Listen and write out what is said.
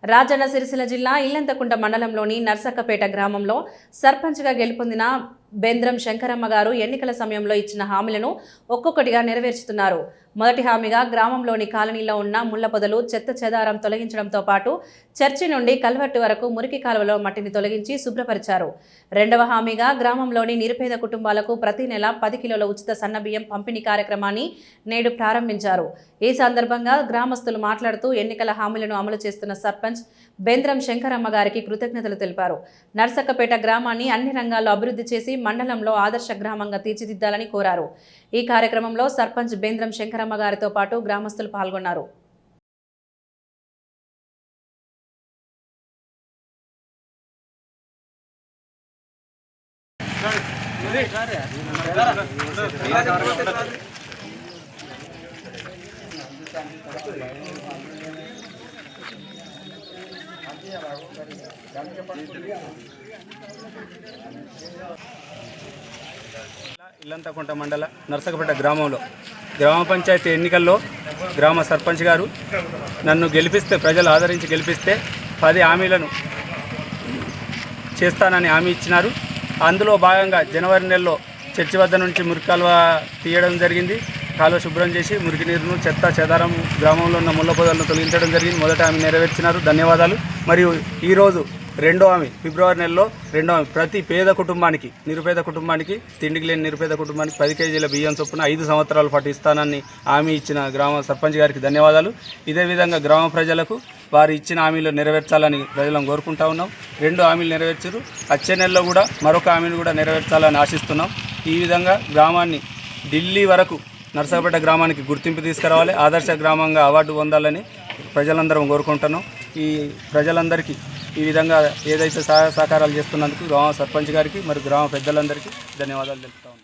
రాజన్న సిరిసిల్ల జిల్లా ఇల్లంతకుంట మండలంలోని నర్సక్కపేట గ్రామంలో సర్పంచ్గా గెలుపొందిన బెంద్రం శంకరమ్మ గారు ఎన్నికల సమయంలో ఇచ్చిన హామీలను ఒక్కొక్కటిగా నెరవేర్చుతున్నారు. మొదటి హామీగా గ్రామంలోని కాలనీలో ఉన్న ముళ్ల పొదలు, చెత్త చెదారం తొలగించడంతో పాటు చర్చి నుండి కల్వర్టు వరకు మురికి కాలువలో మట్టిని తొలగించి శుభ్రపరిచారు. రెండవ హామీగా గ్రామంలోని నిరుపేద కుటుంబాలకు ప్రతి నెల 10 కిలోల ఉచిత సన్నబియ్యం పంపిణీ కార్యక్రమాన్ని నేడు ప్రారంభించారు. ఈ సందర్భంగా గ్రామస్తులు మాట్లాడుతూ ఎన్నికల హామీలను అమలు చేస్తున్న సర్పంచ్ బెంద్రం శంకరమ్మ గారికి కృతజ్ఞతలు తెలిపారు. నర్సక్కపేట గ్రామాన్ని అన్ని రంగాల్లో అభివృద్ధి చేసి మండలంలో ఆదర్శ గ్రామంగా తీర్చిదిద్దాలని కోరారు. ఈ కార్యక్రమంలో సర్పంచ్ బెంద్రం శంకరమ్మ గారితో పాటు గ్రామస్తులు పాల్గొన్నారు. ఇల్లంతకుంట మండల నర్సకపేట గ్రామంలో గ్రామ పంచాయతీ ఎన్నికల్లో గ్రామ సర్పంచ్ గారు నన్ను గెలిపిస్తే, ప్రజలు ఆదరించి గెలిపిస్తే 10 హామీలను చేస్తానని హామీ ఇచ్చినారు. అందులో భాగంగా జనవరి నెలలో చర్చి వద్ద నుంచి మురికి కాలువ తీయడం జరిగింది. కాలువ శుభ్రం చేసి మురికి నీరును, చెత్త చెదారం, గ్రామంలో ఉన్న ముళ్ళ పొదలను తొలగించడం జరిగింది. మొదట హామీ నెరవేర్చినారు, ధన్యవాదాలు. మరియు ఈరోజు రెండో హామీ, ఫిబ్రవరి నెలలో రెండో హామీ, ప్రతి పేద కుటుంబానికి, నిరుపేద కుటుంబానికి, తిండికి లేని నిరుపేద కుటుంబానికి 10 కేజీల బియ్యం చొప్పున 5 సంవత్సరాల పాటు ఇస్తానని హామీ ఇచ్చిన గ్రామ సర్పంచ్ గారికి ధన్యవాదాలు. ఇదే విధంగా గ్రామ ప్రజలకు వారు ఇచ్చిన హామీలు నెరవేర్చాలని ప్రజలను కోరుకుంటా ఉన్నాం. 2 హామీలు నెరవేర్చారు. వచ్చే నెలలో కూడా మరొక హామీని కూడా నెరవేర్చాలని ఆశిస్తున్నాం. ఈ విధంగా గ్రామాన్ని ఢిల్లీ వరకు నర్సకపేట గ్రామానికి గుర్తింపు తీసుకురావాలి, ఆదర్శ గ్రామంగా అవార్డు పొందాలని ప్రజలందరం కోరుకుంటున్నాం. ఈ ప్రజలందరికీ ఈ విధంగా ఏదైతే సహాయ సహకారాలు చేస్తున్నందుకు గ్రామ సర్పంచ్ గారికి మరియు గ్రామ పెద్దలందరికీ ధన్యవాదాలు తెలుపుతాం.